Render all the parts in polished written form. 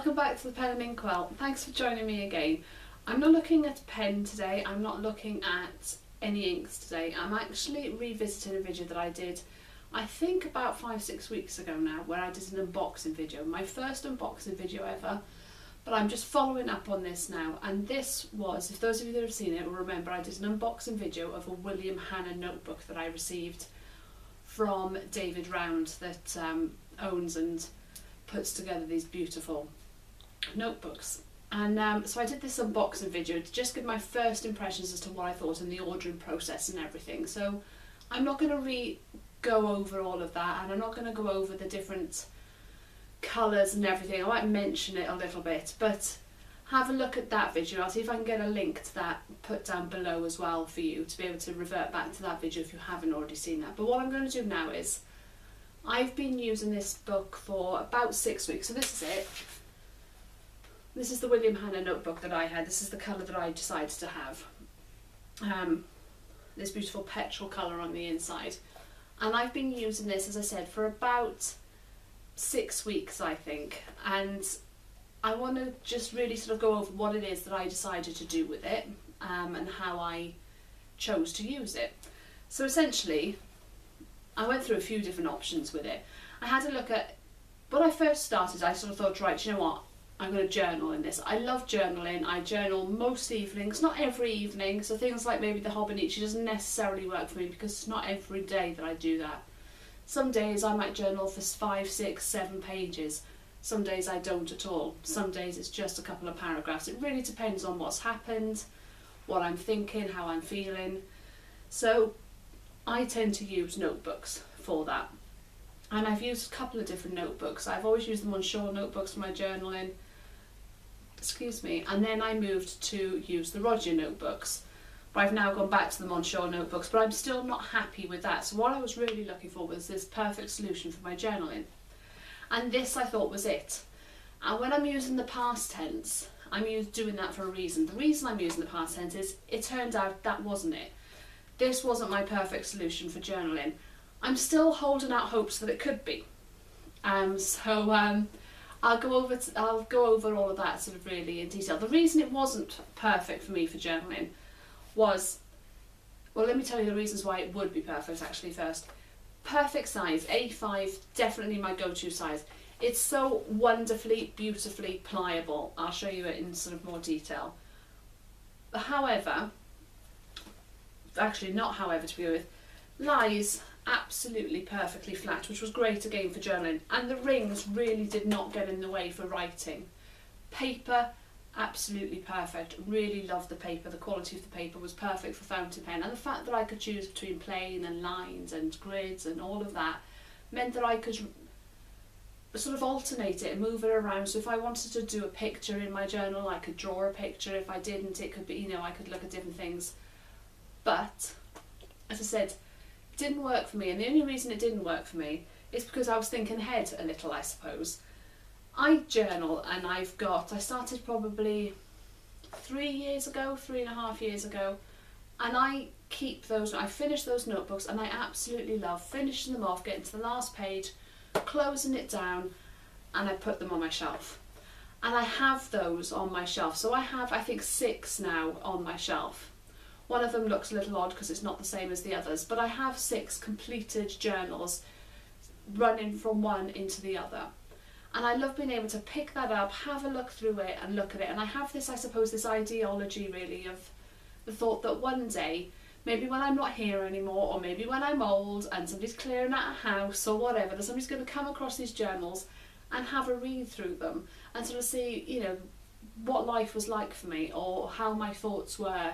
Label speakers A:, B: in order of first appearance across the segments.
A: welcome back to the Pen and Ink Well. Thanks for joining me again. I'm not looking at a pen today, I'm not looking at any inks today. I'm actually revisiting a video that I did, I think about 5-6 weeks ago now, where I did an unboxing video. My first unboxing video ever, but I'm just following up on this now. And this was, if those of you that have seen it will remember, I did an unboxing video of a William Hanna notebook that I received from David Round, that owns and puts together these beautiful notebooks. And so I did this unboxing video to just give my first impressions as to what I thought in the ordering process and everything. So I'm not going to go over all of that, and I'm not going to go over the different colours and everything. I might mention it a little bit, but have a look at that video. I'll see if I can get a link to that put down below as well for you to be able to revert back to that video if you haven't already seen that. But what I'm going to do now is, I've been using this book for about 6 weeks, so this is it. This is the William Hanna notebook that I had. This is the colour that I decided to have. This beautiful petrol colour on the inside. And I've been using this, as I said, for about 6 weeks, I think. And I want to just really sort of go over what it is that I decided to do with it, and how I chose to use it. So essentially, I went through a few different options with it. I had a look at, when I first started, I sort of thought, right, you know what, I'm going to journal in this. I love journaling. I journal most evenings, not every evening, so things like maybe the Hobonichi doesn't necessarily work for me because it's not every day that I do that. Some days I might journal for 5, 6, 7 pages. Some days I don't at all. Some days it's just a couple of paragraphs. It really depends on what's happened, what I'm thinking, how I'm feeling. So I tend to use notebooks for that. And I've used a couple of different notebooks. I've always used the Monsieur notebooks for my journaling. Excuse me. And then I moved to use the Roger notebooks. But I've now gone back to the Monsieur notebooks, but I'm still not happy with that. So what I was really looking for was this perfect solution for my journaling. And this, I thought, was it. And when I'm using the past tense, I'm doing that for a reason. The reason I'm using the past tense is, it turned out that wasn't it. This wasn't my perfect solution for journaling. I'm still holding out hopes that it could be. I'll go over all of that sort of really in detail. The reason it wasn't perfect for me for journaling was, well, let me tell you the reasons why it would be perfect actually first. Perfect size, A5, definitely my go-to size. It's so wonderfully, beautifully pliable. I'll show you it in sort of more detail. However, actually not however to begin with, lies absolutely perfectly flat, which was great again for journaling, and the rings really did not get in the way for writing. Paper, absolutely perfect. Really loved the paper. The quality of the paper was perfect for fountain pen, and the fact that I could choose between plain and lines and grids and all of that meant that I could sort of alternate it and move it around. So if I wanted to do a picture in my journal, I could draw a picture. If I didn't, it could be, you know, I could look at different things. But as I said, it didn't work for me, and the only reason it didn't work for me is because I was thinking ahead a little, I suppose. I journal, and I started probably 3.5 years ago, and I finish those notebooks, and I absolutely love finishing them off, getting to the last page, closing it down, and I put them on my shelf. And I have those on my shelf, so I have, I think, 6 now on my shelf. One of them looks a little odd because it's not the same as the others, but I have 6 completed journals running from one into the other. And I love being able to pick that up, have a look through it and look at it. And I have this, I suppose, this ideology really of the thought that one day, maybe when I'm not here anymore, or maybe when I'm old and somebody's clearing out a house or whatever, that somebody's going to come across these journals and have a read through them and sort of see, you know, what life was like for me, or how my thoughts were,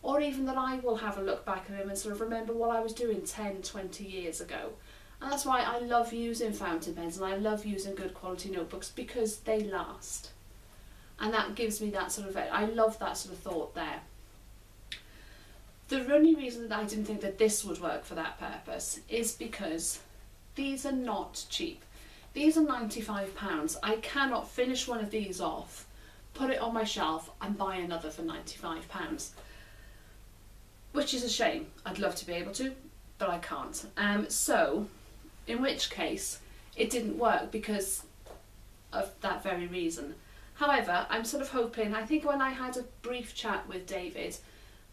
A: or even that I will have a look back at them and sort of remember what I was doing 10, 20 years ago. And that's why I love using fountain pens and I love using good quality notebooks, because they last. And that gives me that sort of, I love that sort of thought there. The only reason that I didn't think that this would work for that purpose is because these are not cheap. These are £95. I cannot finish one of these off, put it on my shelf and buy another for £95. Which is a shame. I'd love to be able to, but I can't. So, in which case, it didn't work because of that very reason. However, I'm sort of hoping, I think when I had a brief chat with David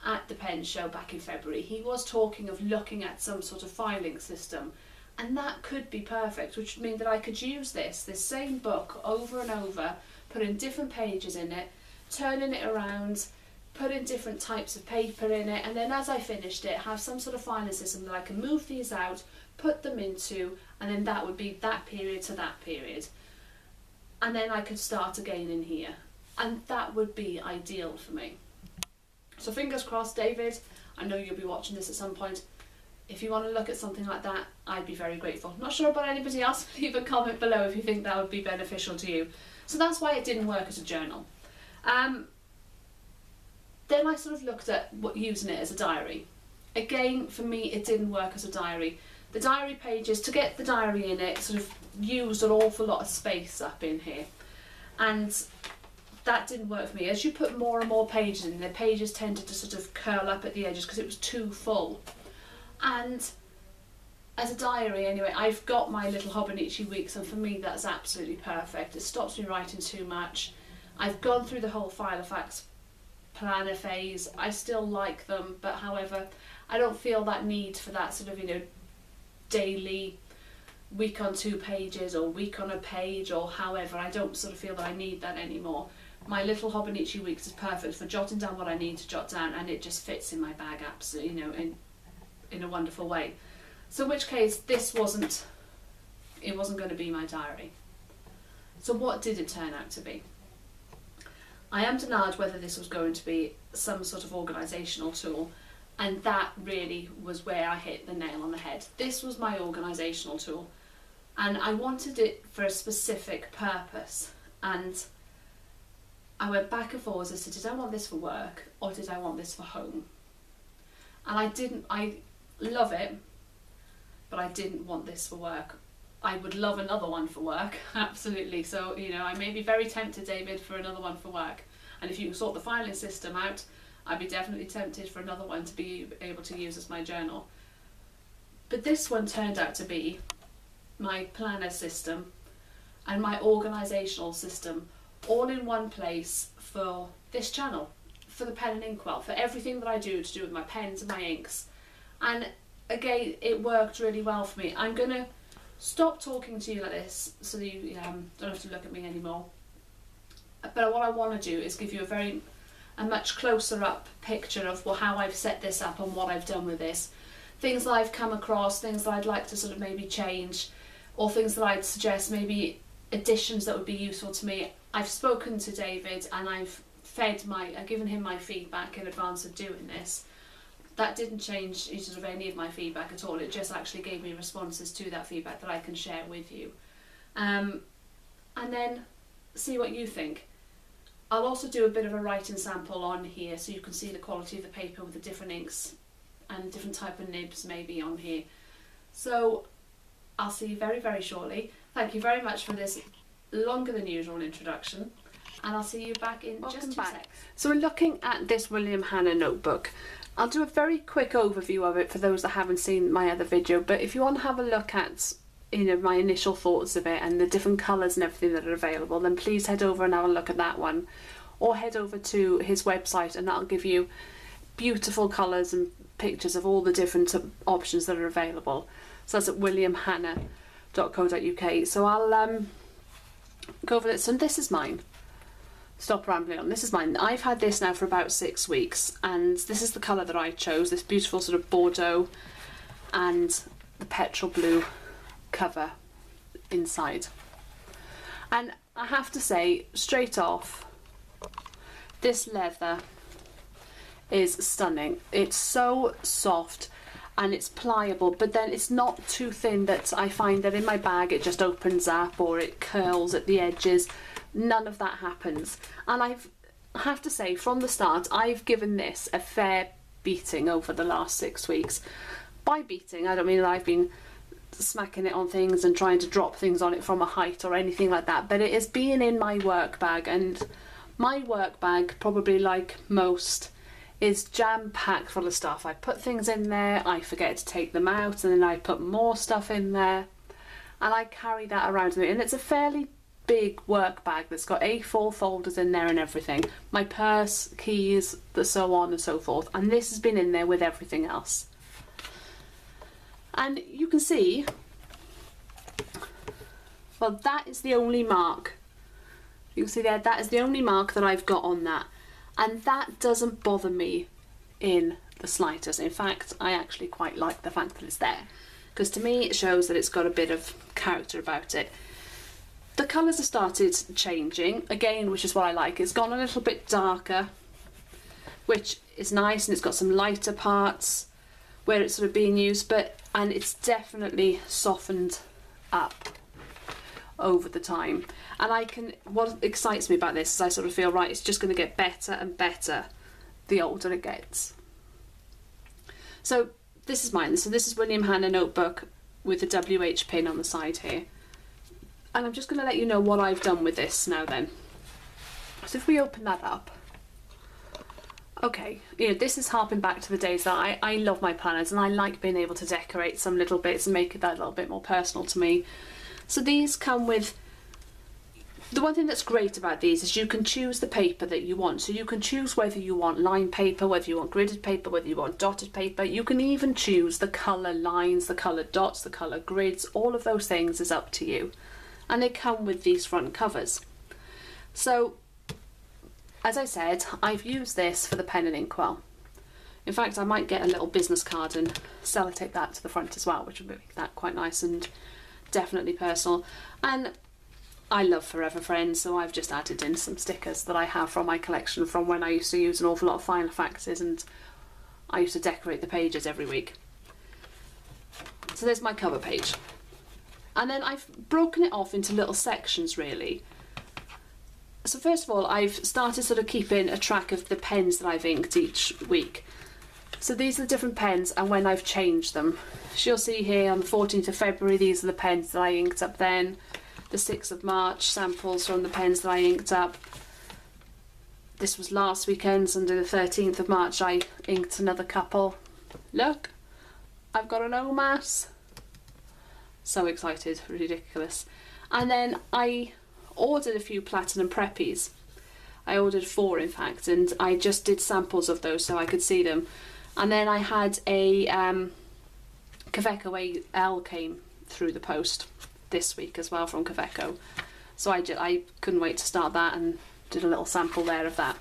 A: at the Pen Show back in February, he was talking of looking at some sort of filing system, and that could be perfect, which would mean that I could use this same book over and over, putting different pages in it, turning it around, putting different types of paper in it, and then as I finished it, have some sort of filing system that I can move these out, put them into, and then that would be that period to that period. And then I could start again in here. And that would be ideal for me. So fingers crossed, David, I know you'll be watching this at some point. If you want to look at something like that, I'd be very grateful. Not sure about anybody else, leave a comment below if you think that would be beneficial to you. So that's why it didn't work as a journal. Then I sort of looked at using it as a diary. Again, for me, it didn't work as a diary. The diary pages, to get the diary in it, sort of used an awful lot of space up in here. And that didn't work for me. As you put more and more pages in, the pages tended to sort of curl up at the edges because it was too full. And as a diary anyway, I've got my little Hobonichi weeks, and for me that's absolutely perfect. It stops me writing too much. I've gone through the whole Filofax planner phase. I still like them, but however, I don't feel that need for that sort of, you know, daily, week on 2 pages or week on a page or however. I don't sort of feel that I need that anymore. My little Hobonichi weeks is perfect for jotting down what I need to jot down, and it just fits in my bag absolutely, you know, in a wonderful way. So in which case this wasn't going to be my diary. So what did it turn out to be? I am denied whether this was going to be some sort of organisational tool, and that really was where I hit the nail on the head. This was my organisational tool, and I wanted it for a specific purpose, and I went back and forwards as to, did I want this for work or did I want this for home? And I love it, but I didn't want this for work. I would love another one for work, absolutely. So, you know, I may be very tempted, David, for another one for work. And if you can sort the filing system out, I'd be definitely tempted for another one to be able to use as my journal. But this one turned out to be my planner system and my organisational system all in one place for this channel, for the Pen and Inkwell, for everything that I do to do with my pens and my inks. And again, it worked really well for me. I'm going to stop talking to you like this so that you don't have to look at me anymore. But what I want to do is give you a much closer up picture of how I've set this up and what I've done with this. Things that I've come across, things that I'd like to sort of maybe change, or things that I'd suggest, maybe additions that would be useful to me. I've spoken to David and I've given him my feedback in advance of doing this. That didn't change sort of any of my feedback at all. It just actually gave me responses to that feedback that I can share with you. And then see what you think. I'll also do a bit of a writing sample on here so you can see the quality of the paper with the different inks and different type of nibs maybe on here. So I'll see you very, very shortly. Thank you very much for this longer than usual introduction, and I'll see you back in just 2 seconds. So we're looking at this William Hanna notebook. I'll do a very quick overview of it for those that haven't seen my other video, but if you want to have a look at my initial thoughts of it and the different colours and everything that are available, then please head over and have a look at that one, or head over to his website and that'll give you beautiful colours and pictures of all the different options that are available. So that's at williamhanna.co.uk. So I'll go over this, and this is mine. Stop rambling on. This is mine. I've had this now for about 6 weeks, and this is the colour that I chose, this beautiful sort of Bordeaux and the petrol blue cover inside. And I have to say straight off, this leather is stunning. It's so soft and it's pliable, but then it's not too thin that I find that in my bag it just opens up or it curls at the edges. None of that happens. And I have to say, from the start, I've given this a fair beating over the last 6 weeks. By beating, I don't mean that I've been smacking it on things and trying to drop things on it from a height or anything like that, but it is being in my work bag, and my work bag, probably like most, is jam-packed full of stuff. I put things in there, I forget to take them out, and then I put more stuff in there, and I carry that around with me, and it's a fairly big work bag that's got A4 folders in there and everything. My purse, keys, so on and so forth. And this has been in there with everything else. And you can see, well, that is the only mark. You can see there, that is the only mark that I've got on that. And that doesn't bother me in the slightest. In fact, I actually quite like the fact that it's there, because to me it shows that it's got a bit of character about it. The colours have started changing again, which is what I like. It's gone a little bit darker, which is nice, and it's got some lighter parts where it's sort of being used, and it's definitely softened up over the time. And what excites me about this is I sort of feel, right, it's just going to get better and better the older it gets. So this is mine. So this is William Hanna notebook with the WH pin on the side here. And I'm just going to let you know what I've done with this now then. So if we open that up, okay, this is harping back to the days that I love my planners, and I like being able to decorate some little bits and make it that little bit more personal to me. So these come with, the one thing that's great about these is you can choose the paper that you want. So you can choose whether you want lined paper, whether you want gridded paper, whether you want dotted paper. You can even choose the colour lines, the colour dots, the colour grids. All of those things is up to you. And they come with these front covers. So, as I said, I've used this for the pen and inkwell. In fact, I might get a little business card and sellotape that to the front as well, which would make that quite nice and definitely personal. And I love Forever Friends, so I've just added in some stickers that I have from my collection from when I used to use an awful lot of Filofaxes, and I used to decorate the pages every week. So there's my cover page. And then I've broken it off into little sections, really. So first of all, I've started sort of keeping a track of the pens that I've inked each week. So these are the different pens and when I've changed them. So you'll see here on the 14th of February, these are the pens that I inked up then. The 6th of March, samples from the pens that I inked up. This was last weekend, Sunday the 13th of March, I inked another couple. Look, I've got an OMAS. So excited, ridiculous. And then I ordered a few Platinum Preppies. I ordered 4 in fact, and I just did samples of those so I could see them. And then I had a Kaweco AL came through the post this week as well from Kaweco. So I couldn't wait to start that and did a little sample there of that.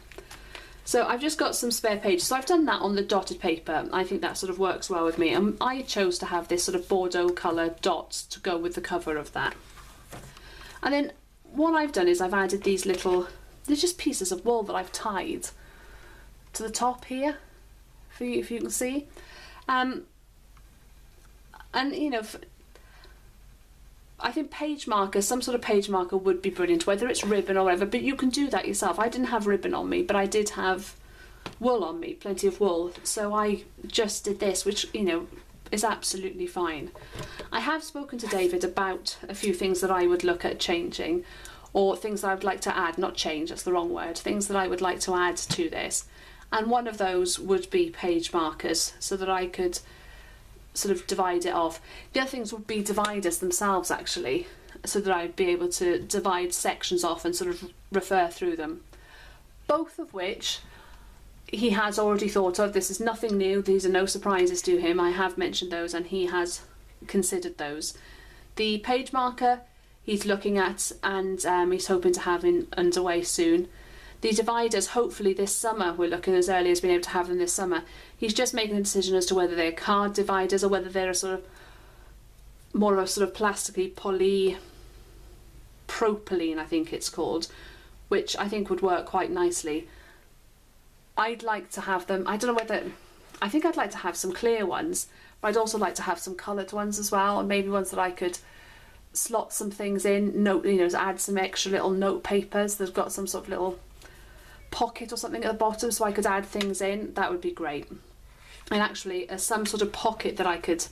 A: So I've just got some spare pages. So I've done that on the dotted paper. I think that sort of works well with me. And I chose to have this sort of Bordeaux colour dots to go with the cover of that. And then what I've done is I've added these little, they're just pieces of wool that I've tied to the top here, if you can see. And I think page markers, some sort of page marker would be brilliant, whether it's ribbon or whatever, but you can do that yourself. I didn't have ribbon on me, but I did have wool on me, plenty of wool. So I just did this, which, is absolutely fine. I have spoken to David about a few things that I would look at changing, or things that I would like to add, not change, that's the wrong word, things that I would like to add to this. And one of those would be page markers, so that I could sort of divide it off. The other things would be dividers themselves actually, so that I'd be able to divide sections off and sort of refer through them. Both of which he has already thought of. This is nothing new, these are no surprises to him. I have mentioned those and he has considered those. The page marker he's looking at and he's hoping to have underway soon. The dividers, hopefully this summer, we're looking as early as being able to have them this summer. He's just making a decision as to whether they're card dividers or whether they're a sort of more of a sort of plasticky polypropylene, I think it's called, which I think would work quite nicely. I'd like to have them, I don't know whether, I think I'd like to have some clear ones, but I'd also like to have some coloured ones as well, and maybe ones that I could slot some things in, add some extra little note papers that have got some sort of little pocket or something at the bottom so I could add things in. That would be great. And actually some sort of pocket that I could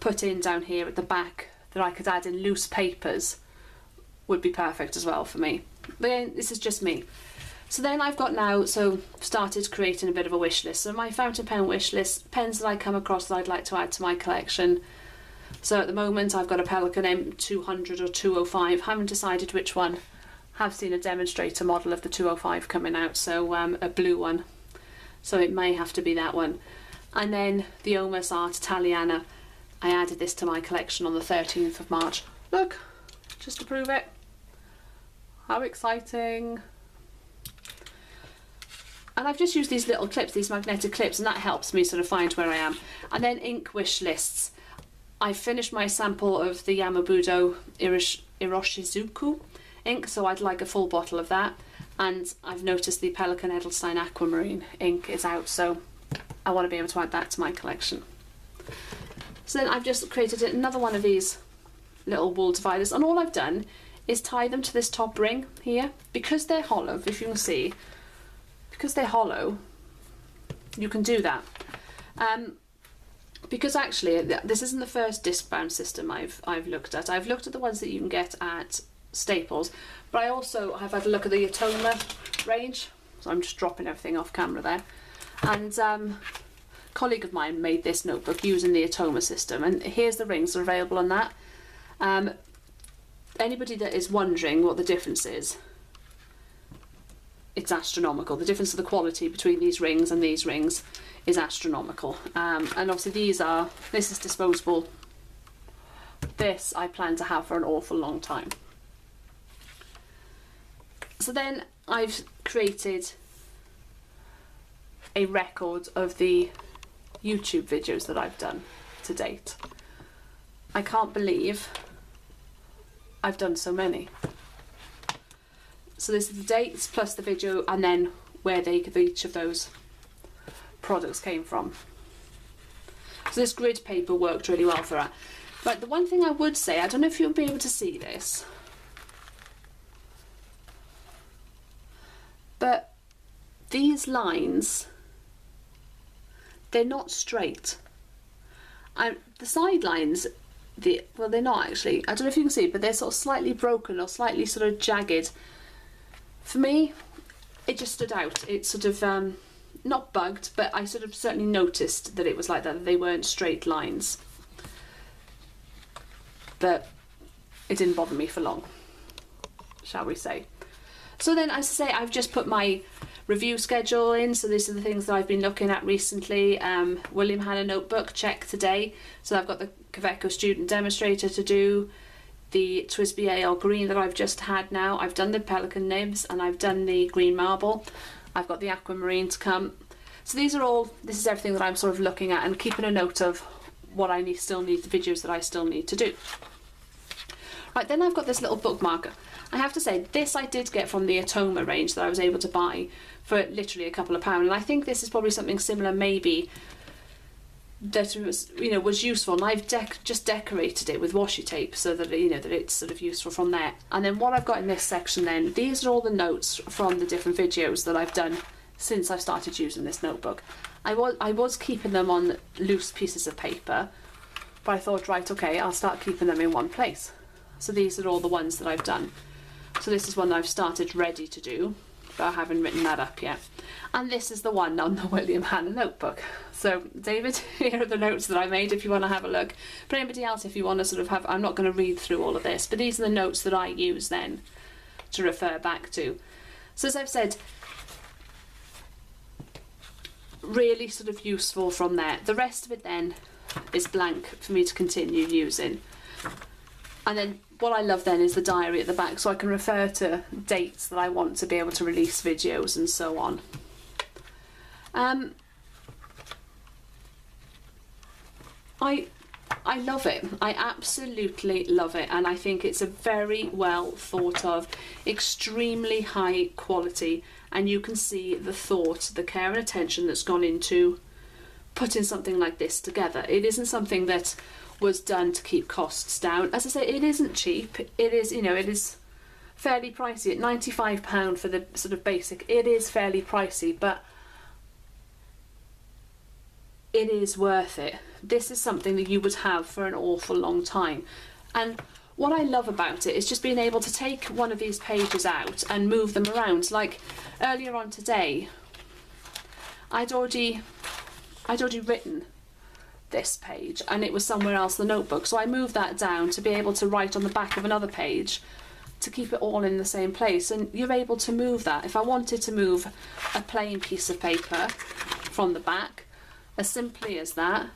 A: put in down here at the back that I could add in loose papers would be perfect as well for me. But again, this is just me. So then I've got now, started creating a bit of a wish list. So my fountain pen wish list, pens that I come across that I'd like to add to my collection. So at the moment I've got a Pelikan M200 or 205, haven't decided which one. Have seen a demonstrator model of the 205 coming out, so a blue one. So it may have to be that one. And then the Omas Art Italiana. I added this to my collection on the 13th of March. Look, just to prove it. How exciting. And I've just used these little clips, these magnetic clips, and that helps me sort of find where I am. And then ink wish lists. I finished my sample of the Yamabudo Iroshizuku ink, so I'd like a full bottle of that. And I've noticed the Pelikan Edelstein Aquamarine ink is out, so I want to be able to add that to my collection. So then I've just created another one of these little wool dividers, and all I've done is tie them to this top ring here. Because they're hollow, if you can see, because they're hollow, you can do that. Because actually, this isn't the first disc bound system I've looked at. I've looked at the ones that you can get at Staples, but I also have had a look at the Atoma range. So I'm just dropping everything off camera there. And a colleague of mine made this notebook using the Atoma system, and here's the rings that are available on that. Anybody that is wondering what the difference is, it's astronomical. The difference of the quality between these rings and these rings is astronomical. And obviously this is disposable. This I plan to have for an awful long time. So then I've created a record of the YouTube videos that I've done to date. I can't believe I've done so many. So this is the dates plus the video, and then where each of those products came from. So this grid paper worked really well for that. But the one thing I would say, I don't know if you'll be able to see this, but these lines, they're not straight. And the side lines, well, they're not actually. I don't know if you can see, but they're sort of slightly broken or slightly sort of jagged. For me, it just stood out. It sort of, not bugged, but I sort of certainly noticed that it was like that they weren't straight lines. But it didn't bother me for long, shall we say. So then, as I say, I've just put my review schedule in. So these are the things that I've been looking at recently. William Hanna notebook, check today. So I've got the Kaweco student demonstrator to do, the TWSBI AL green that I've just had now. I've done the Pelikan nibs and I've done the green marble. I've got the aquamarine to come. So this is everything that I'm sort of looking at and keeping a note of what I still need, the videos that I still need to do. Right, then I've got this little bookmarker. I have to say, this I did get from the Atoma range that I was able to buy for literally a couple of pounds, and I think this is probably something similar maybe that was useful, and I've just decorated it with washi tape so that that it's sort of useful from there. And then what I've got in this section then, these are all the notes from the different videos that I've done since I started using this notebook. I was keeping them on loose pieces of paper, but I thought, right, okay, I'll start keeping them in one place. So these are all the ones that I've done. So this is one that I've started ready to do, but I haven't written that up yet. And this is the one on the William Hanna notebook. So David, here are the notes that I made if you want to have a look. But anybody else, if you want to sort of have, I'm not going to read through all of this, but these are the notes that I use then to refer back to. So as I've said, really sort of useful from there. The rest of it then is blank for me to continue using. And then what I love then is the diary at the back, so I can refer to dates that I want to be able to release videos and so on. I love it. I absolutely love it, and I think it's a very well thought of, extremely high quality, and you can see the thought, the care and attention that's gone into putting something like this together. It isn't something that was done to keep costs down. As I say, it isn't cheap. It is, it is fairly pricey at £95 for the sort of basic. It is fairly pricey, but it is worth it. This is something that you would have for an awful long time. And what I love about it is just being able to take one of these pages out and move them around. Like earlier on today, I'd already written this page and it was somewhere else in the notebook, so I moved that down to be able to write on the back of another page to keep it all in the same place. And you're able to move that. If I wanted to move a plain piece of paper from the back as simply as that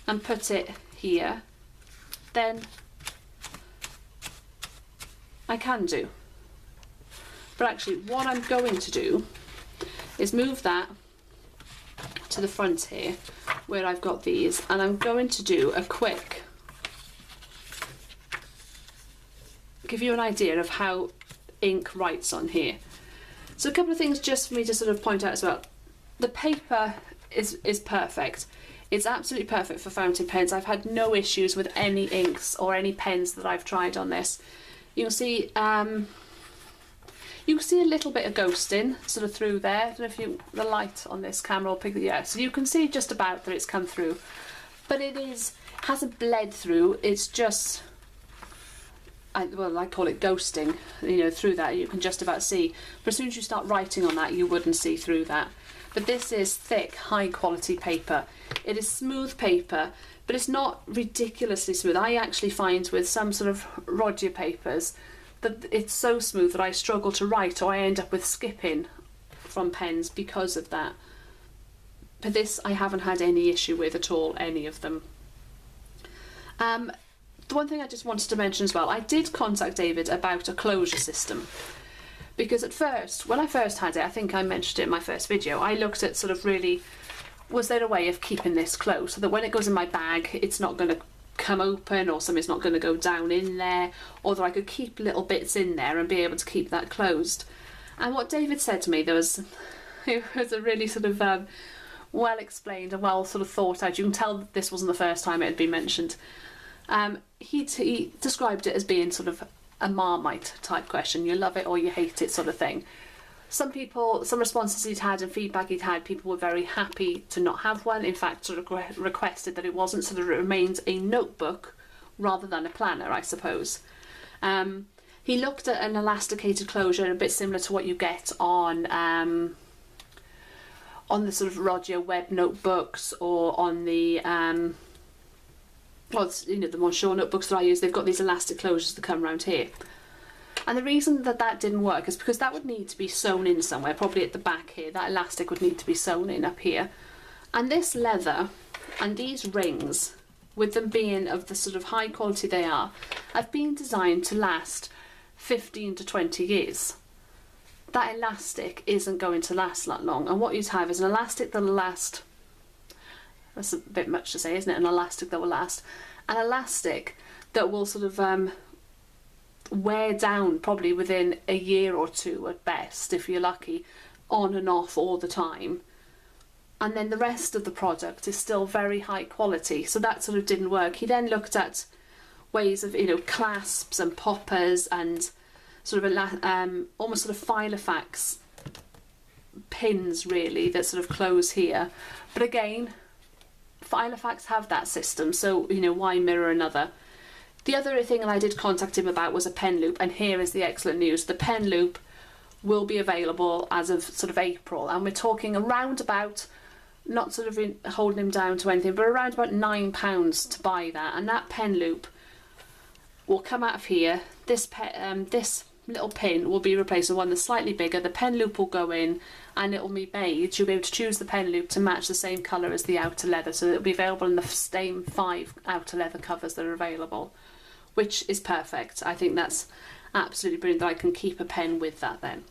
A: and put it here, then I can do. But actually what I'm going to do is move that to the front here where I've got these, and I'm going to do a quick, give you an idea of how ink writes on here. So a couple of things just for me to sort of point out as well. The paper is perfect. It's absolutely perfect for fountain pens. I've had no issues with any inks or any pens that I've tried on this. You'll see you can see a little bit of ghosting sort of through there. I don't know if the light on this camera will pick it. Yeah, so you can see just about that it's come through, but it hasn't bled through. It's just, I call it ghosting. You know, through that you can just about see. But as soon as you start writing on that, you wouldn't see through that. But this is thick, high quality paper. It is smooth paper, but it's not ridiculously smooth. I actually find with some sort of Roger papers that it's so smooth that I struggle to write, or I end up with skipping from pens because of that. But this I haven't had any issue with at all, any of them. The one thing I just wanted to mention as well, I did contact David about a closure system, because at first, when I first had it, I think I mentioned it in my first video, I looked at sort of really, was there a way of keeping this closed so that when it goes in my bag it's not going to come open, or something's not going to go down in there, or that I could keep little bits in there and be able to keep that closed. And what David said to me, it was a really sort of well explained and well sort of thought out. You can tell that this wasn't the first time it had been mentioned. He described it as being sort of a Marmite type question, you love it or you hate it sort of thing. Some responses he'd had and feedback he'd had, people were very happy to not have one. In fact, sort of requested that it wasn't, so that it remains a notebook rather than a planner, I suppose. He looked at an elasticated closure, a bit similar to what you get on the sort of Roger web notebooks, or on the the Monsieur notebooks that I use. They've got these elastic closures that come around here. And the reason that didn't work is because that would need to be sewn in somewhere, probably at the back here. That elastic would need to be sewn in up here. And this leather and these rings, with them being of the sort of high quality they are, have been designed to last 15 to 20 years. That elastic isn't going to last that long. And what you'd have is an elastic that'll last, that's a bit much to say, isn't it? An elastic that will last. An elastic that will sort of wear down probably within a year or two at best, if you're lucky, on and off all the time. And then the rest of the product is still very high quality, so that sort of didn't work. He then looked at ways of, clasps and poppers and sort of almost sort of Filofax pins really that sort of close here. But again, Filofax have that system, so why mirror another? The other thing that I did contact him about was a pen loop, and here is the excellent news. The pen loop will be available as of sort of April, and we're talking around about, not sort of holding him down to anything, but around about £9 to buy that. And that pen loop will come out of here. This little pin will be replaced with one that's slightly bigger. The pen loop will go in and it will be made, you'll be able to choose the pen loop to match the same colour as the outer leather, so it'll be available in the same 5 outer leather covers that are available, which is perfect. I think that's absolutely brilliant that I can keep a pen with that then.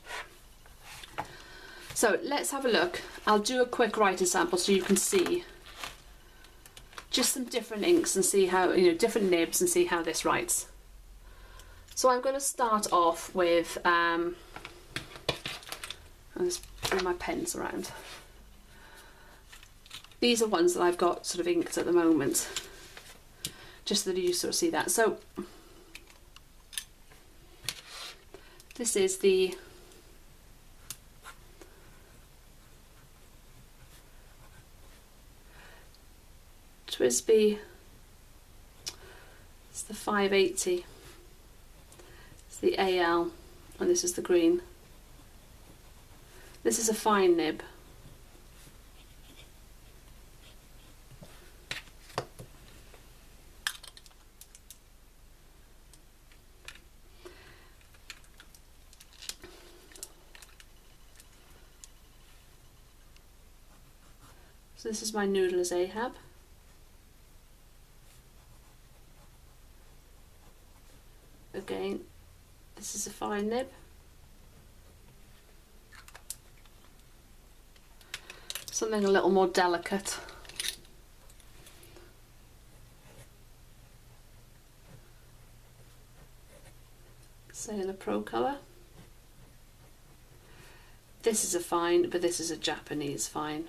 A: So let's have a look. I'll do a quick writing sample so you can see just some different inks and see how, different nibs, and see how this writes. So I'm going to start off with, I'll just bring my pens around. These are ones that I've got sort of inked at the moment, just so that you sort of see that. So this is the TWSBI, it's the 580, it's the AL, and this is the green. This is a fine nib. So this is my Noodle as Ahab. Again, this is a fine nib. Something a little more delicate. Say in a Pro colour. This is a fine, but this is a Japanese fine.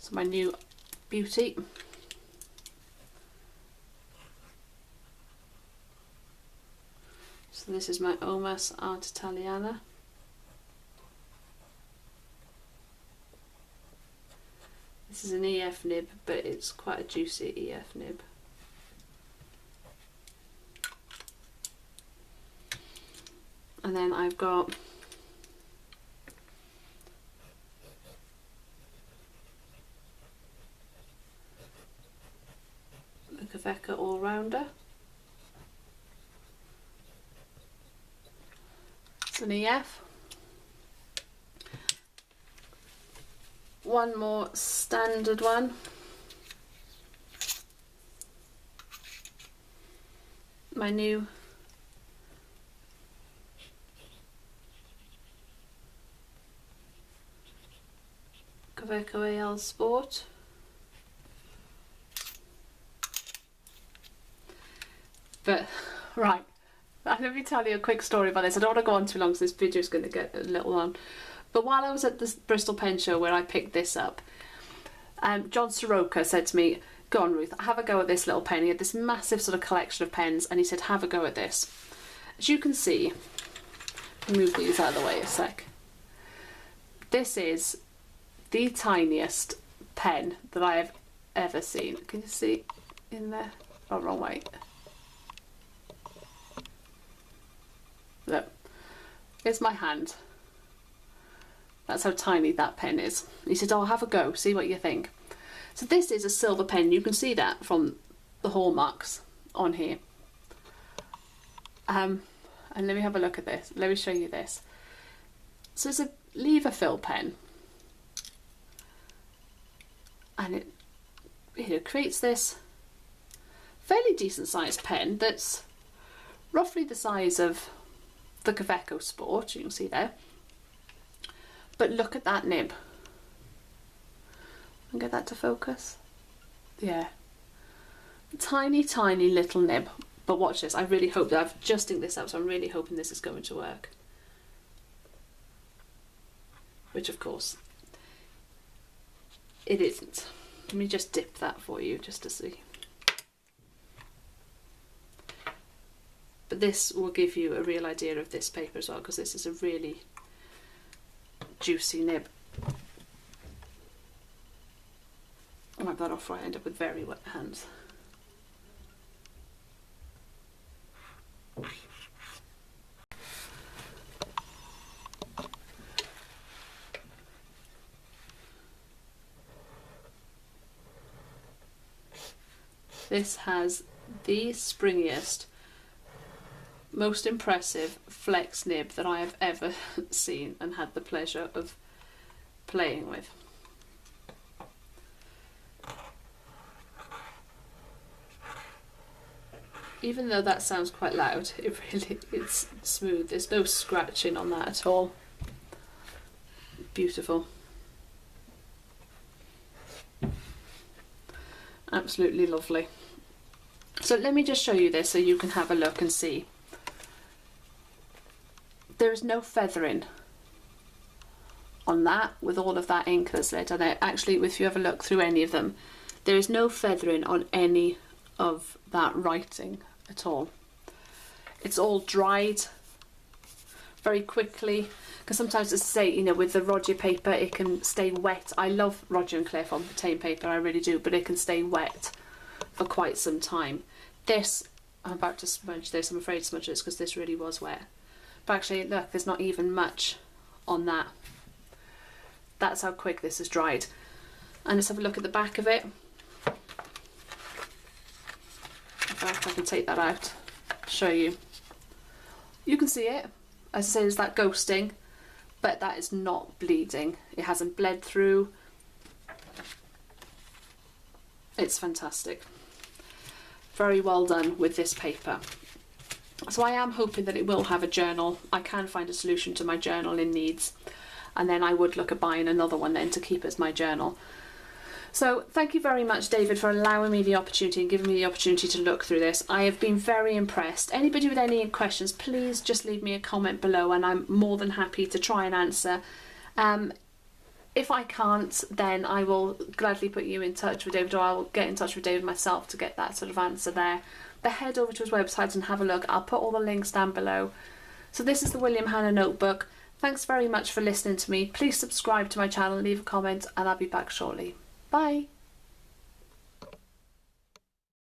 A: So my new Beauty. So this is my Omas Art Italiana. This is an EF nib, but it's quite a juicy EF nib. And then I've got the Kaveca All-Rounder. It's an EF. One more standard one. My new Kaveca AL Sport. But, right, let me tell you a quick story about this. I don't want to go on too long because this video is going to get a little long. But while I was at the Bristol Pen Show where I picked this up, John Soroka said to me, "Go on, Ruth, have a go at this little pen." He had this massive sort of collection of pens and he said, "Have a go at this." As you can see, move these out of the way a sec. This is the tiniest pen that I have ever seen. Can you see in there? Oh, wrong way. Look, it's my hand. That's how tiny that pen is. He said, "Oh, have a go, see what you think." So this is a silver pen. You can see that from the hallmarks on here. And let me have a look at this. Let me show you this. So it's a lever fill pen. And it creates this fairly decent sized pen that's roughly the size of the Kaveca Sport, you can see there. But look at that nib. And get that to focus. Yeah. Tiny, tiny little nib. But watch this. I really hope that I've just inked this up, so I'm really hoping this is going to work. Which, of course, it isn't. Let me just dip that for you, just to see. But this will give you a real idea of this paper as well, because this is a really juicy nib. I'll wipe that off before I end up with very wet hands. This has the springiest, most impressive flex nib that I have ever seen and had the pleasure of playing with. Even though that sounds quite loud, it's smooth. There's no scratching on that at all. Beautiful. Absolutely lovely. So let me just show you this so you can have a look and see. There is no feathering on that with all of that ink that's laid on it. Actually, if you have a look through any of them, there is no feathering on any of that writing at all. It's all dried very quickly, because sometimes, as I say, you know, with the Roger paper it can stay wet. I love Roger and Cliff on Botane paper, I really do, but it can stay wet for quite some time. This, I'm about to smudge this, I'm afraid to smudge this because this really was wet. But actually, look, there's not even much on that. That's how quick this is dried. And let's have a look at the back of it. In fact, I can take that out, show you. You can see it. As I say, there's that ghosting, but that is not bleeding. It hasn't bled through. It's fantastic. Very well done with this paper. So I am hoping that it will have a journal. I can find a solution to my journal in needs, and then I would look at buying another one then to keep as my journal. So thank you very much, David, for allowing me the opportunity and giving me the opportunity to look through this. I have been very impressed. Anybody with any questions, please just leave me a comment below and I'm more than happy to try and answer. If I can't, then I will gladly put you in touch with David, or I'll get in touch with David myself to get that sort of answer there. But head over to his website and have a look. I'll put all the links down below. So this is the William Hanna Notebook. Thanks very much for listening to me. Please subscribe to my channel, leave a comment, and I'll be back shortly. Bye.